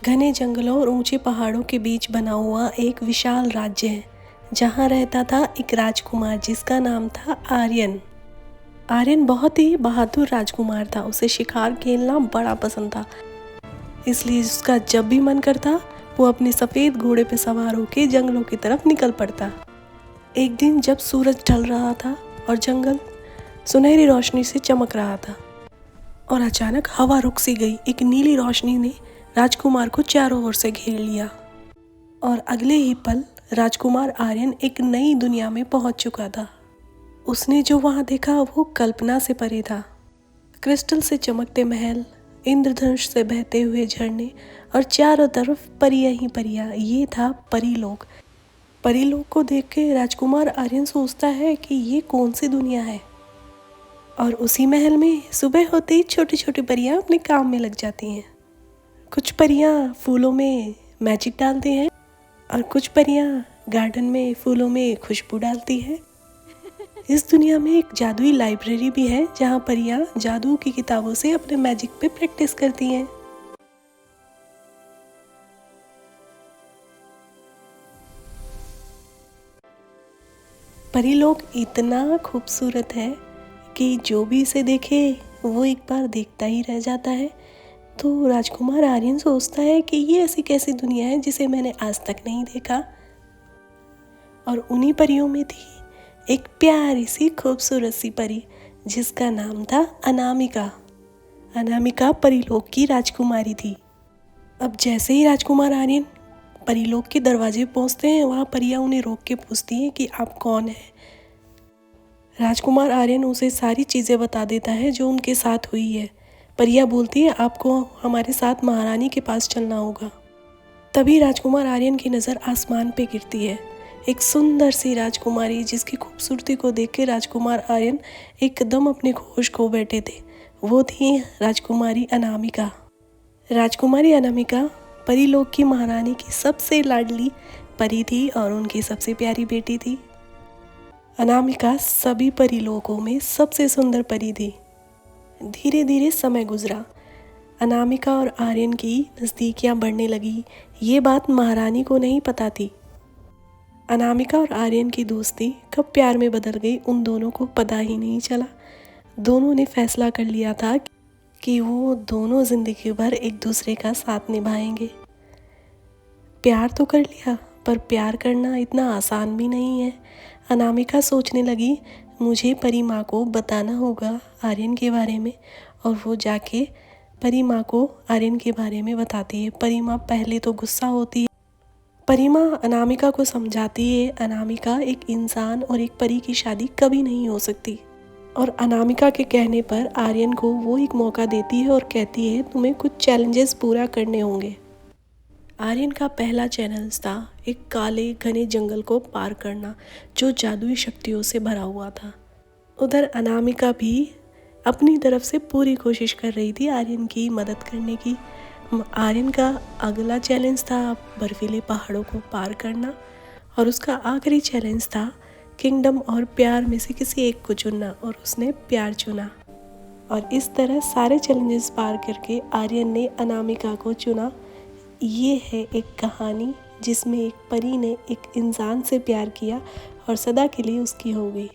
घने जंगलों और ऊंचे पहाड़ों के बीच बना हुआ एक विशाल राज्य है जहाँ रहता था एक राजकुमार जिसका नाम था आर्यन। आर्यन बहुत ही बहादुर राजकुमार था। उसे शिकार खेलना बड़ा पसंद था, इसलिए उसका जब भी मन करता वो अपने सफ़ेद घोड़े पर सवार होकर जंगलों की तरफ निकल पड़ता। एक दिन जब सूरज ढल रहा था और जंगल सुनहरी रोशनी से चमक रहा था और अचानक हवा रुक सी गई। एक नीली रोशनी ने राजकुमार को चारों ओर से घेर लिया और अगले ही पल राजकुमार आर्यन एक नई दुनिया में पहुंच चुका था। उसने जो वहां देखा वो कल्पना से परे था। क्रिस्टल से चमकते महल, इंद्रधनुष से बहते हुए झरने और चारों तरफ परियां ही परियां। ये था परीलोक। परीलोक को देख के राजकुमार आर्यन सोचता है कि ये कौन सी दुनिया है। और उसी महल में सुबह होते ही छोटी छोटी परियां अपने काम में लग जाती हैं। कुछ परियां फूलों में मैजिक डालती हैं और कुछ परियां गार्डन में फूलों में खुशबू डालती हैं। इस दुनिया में एक जादुई लाइब्रेरी भी है जहां परियां जादू की किताबों से अपने मैजिक पे प्रैक्टिस करती हैं। परीलोक इतना खूबसूरत है कि जो भी इसे देखे वो एक बार देखता ही रह जाता है। तो राजकुमार आर्यन सोचता है कि ये ऐसी कैसी दुनिया है जिसे मैंने आज तक नहीं देखा। और उन्हीं परियों में थी एक प्यारी सी खूबसूरत सी परी जिसका नाम था अनामिका। अनामिका परीलोक की राजकुमारी थी। अब जैसे ही राजकुमार आर्यन परीलोक के दरवाजे पहुंचते हैं, वहाँ परियां उन्हें रोक के पूछती हैं कि आप कौन हैं। राजकुमार आर्यन उसे सारी चीज़ें बता देता है जो उनके साथ हुई है। परियां बोलती है आपको हमारे साथ महारानी के पास चलना होगा। तभी राजकुमार आर्यन की नज़र आसमान पे गिरती है। एक सुंदर सी राजकुमारी जिसकी खूबसूरती को देख के राजकुमार आर्यन एकदम अपने होश खो बैठे थे। वो थी राजकुमारी अनामिका। राजकुमारी अनामिका परीलोक की महारानी की सबसे लाडली परी थी और उनकी सबसे प्यारी बेटी थी। अनामिका सभी परीलोकों में सबसे सुंदर परी थी। धीरे धीरे समय गुजरा। अनामिका और आर्यन की नज़दीकियां बढ़ने लगी। ये बात महारानी को नहीं पता थी। अनामिका और आर्यन की दोस्ती कब प्यार में बदल गई उन दोनों को पता ही नहीं चला। दोनों ने फैसला कर लिया था कि वो दोनों जिंदगी भर एक दूसरे का साथ निभाएंगे। प्यार तो कर लिया पर प्यार करना इतना आसान भी नहीं है। अनामिका सोचने लगी मुझे परी माँ को बताना होगा आर्यन के बारे में, और वो जाके परी माँ को आर्यन के बारे में बताती है। परी माँ पहले तो गुस्सा होती है। परी माँ अनामिका को समझाती है अनामिका एक इंसान और एक परी की शादी कभी नहीं हो सकती। और अनामिका के कहने पर आर्यन को वो एक मौका देती है और कहती है तुम्हें कुछ चैलेंजेस पूरा करने होंगे। आर्यन का पहला चैलेंज था एक काले घने जंगल को पार करना जो जादुई शक्तियों से भरा हुआ था। उधर अनामिका भी अपनी तरफ से पूरी कोशिश कर रही थी आर्यन की मदद करने की। आर्यन का अगला चैलेंज था बर्फीले पहाड़ों को पार करना और उसका आखिरी चैलेंज था किंगडम और प्यार में से किसी एक को चुनना, और उसने प्यार चुना। और इस तरह सारे चैलेंजेस पार करके आर्यन ने अनामिका को चुना। ये है एक कहानी जिसमें एक परी ने एक इंसान से प्यार किया और सदा के लिए उसकी हो गई।